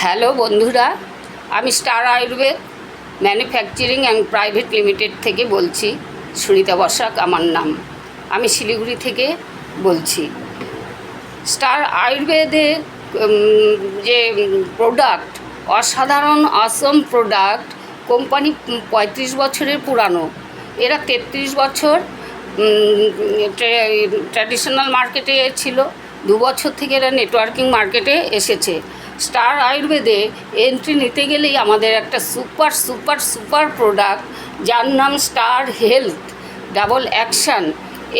Hello বন্ধুরা, আমি star Ayurveda manufacturing and private limited থেকে বলছি। সুনিতা বসাক আমার নাম। আমি শিলিগুড়ি থেকে বলছি। স্টার আয়ুর্বেদের যে প্রোডাক্ট, অসাধারণ অসম প্রোডাক্ট। কোম্পানি 35 বছরের পুরানো। এরা 33 বছর ট্র্যাডিশনাল মার্কেটে ছিল। 2 বছর থেকে এরা নেটওয়ার্কিং মার্কেটে এসেছে। স্টার আয়ুর্বেদে এন্ট্রি নিতে গেলেই আমাদের একটা সুপার সুপার সুপার প্রোডাক্ট, যার নাম স্টার হেলথ ডাবল অ্যাকশান।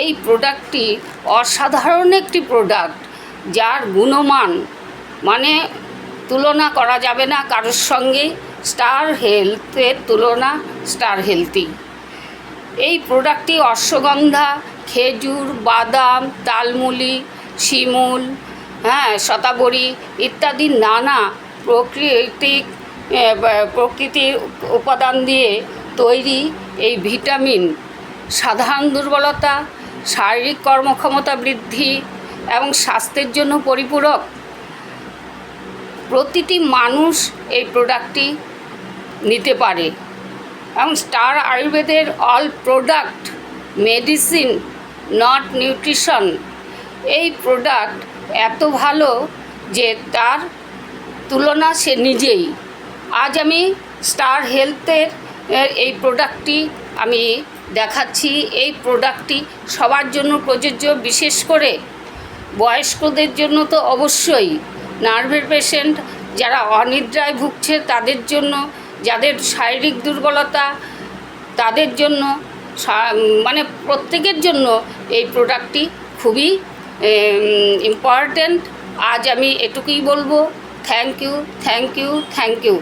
এই প্রোডাক্টটি অসাধারণ একটি প্রোডাক্ট, যার গুণমান মানে তুলনা করা যাবে না কারোর সঙ্গে। স্টার হেলথের তুলনা স্টার হেলথই। এই প্রোডাক্টটি অশ্বগন্ধা, খেজুর, বাদাম, তালমুলি, শিমুল, শতাবরী ইত্যাদি নানা প্রকৃতির উপাদান দিয়ে তৈরি এই ভিটামিন সাধারণ দুর্বলতা, শারীরিক কর্মক্ষমতা বৃদ্ধি এবং স্বাস্থ্যের জন্য পরিপূরক। প্রতিটি মানুষ এই প্রোডাক্টটি নিতে পারে। এবং স্টার আয়ুর্বেদের all product medicine, not nutrition. এই প্রোডাক্ট এত ভালো যে তার তুলনা সে নিজেই। আজ আমি স্টার হেলথের এই প্রোডাক্টটি আমি দেখাচ্ছি। এই প্রোডাক্টটি সবার জন্য প্রযোজ্য, বিশেষ করে বয়স্কদের জন্য তো অবশ্যই। নার্ভের পেশেন্ট যারা অনিদ্রায় ভুগছে তাদের জন্য, যাদের শারীরিক দুর্বলতা তাদের জন্য, মানে প্রত্যেকের জন্য এই প্রোডাক্টটি খুবই ইম্পর্ট্যান্ট। আজ আমি এটুকুই বলবো। Thank you, thank you, thank you.